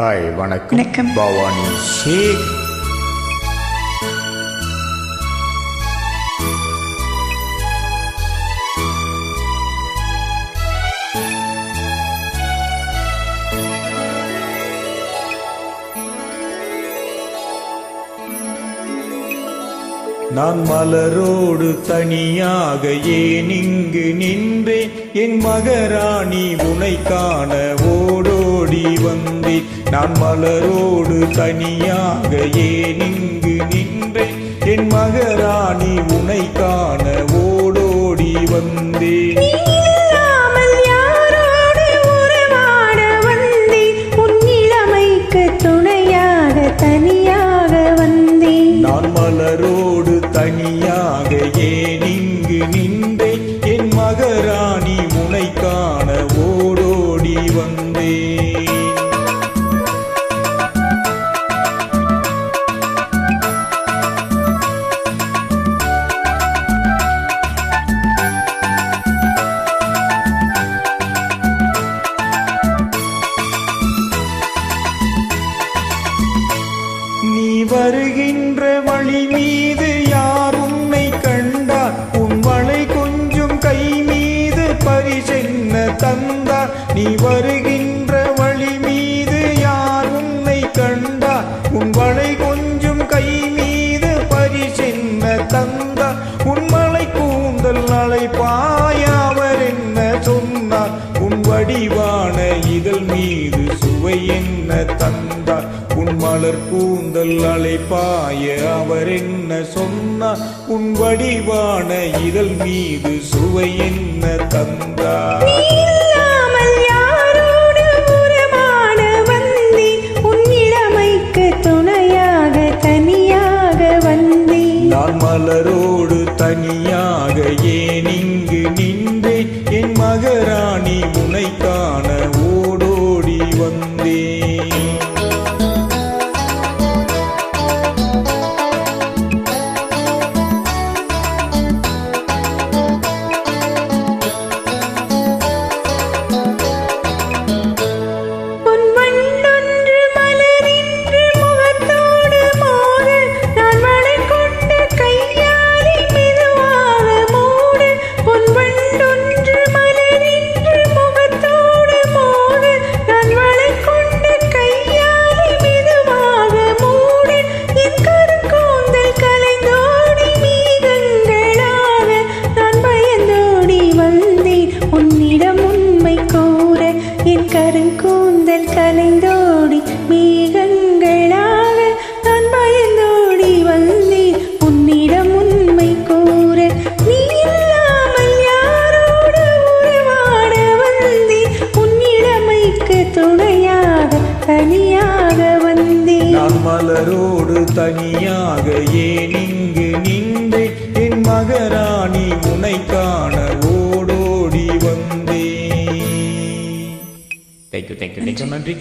Hi, வணக்கம். பவானி ஷேக். நான் மலரோடு தனியாக ஏன் இங்கு நின்றேன்? என் மகராணி உனை காண ஓடோடி வந்தேன். நான் மலரோடு தனியாக ஏன் இங்கு நின்றேன்? என் மகராணி உனை காண ஓடோடி வந்தேன். நான் மலரோடு தனியாக ஏன் இங்கு நின்றேன்? என் மகராணி உனை காண ஓடோடி வந்தேன். நீ வருகின்ற வழி மீது யார் உன்னை கண்டார்? உன் வளை கொஞ்சம் கை மீது பரிசென்ன தந்தார். நீ வருகின்ற வழி மீது யார் உன்னை கண்டார்? உன் வளை கொஞ்சம் கை மீது பரிசென்ன தந்தார். உன் மலை கூந்தல் அழைப்பாய் அவர் என்ன சொன்னார்? உன் வடிவான இதழ் மீது சுவை என்ன தந்தார்? உன் மலர் கூந்தல் அழைப்பாய அவர் என்ன சொன்னார்? உன் வடிவான இதழ் மீது சுவை என்ன தந்தார்? நான் மலரோடு தனியாக ஏன் இங்கு நின்றேன்? என் மகராணி உனை காண ஓடோடி வந்தேன். கருங்கூந்தல் கலைந்தோடி மேகங்களாக நான் பயந்தோடி வந்தேன் உன்னிடம் உண்மை கூற. நீ இல்லாமல் யாரோடு உறவாட வந்தேன்? உன்னிடமைக்கு துணையாக தனியாக வந்தேன். நான் மலரோடு தனியாக ஏன் இங்கு நின்றேன்? என் மகராணி உனை காண ஓடோடி வந்தேன். தேங்க்யூ. நன்றி.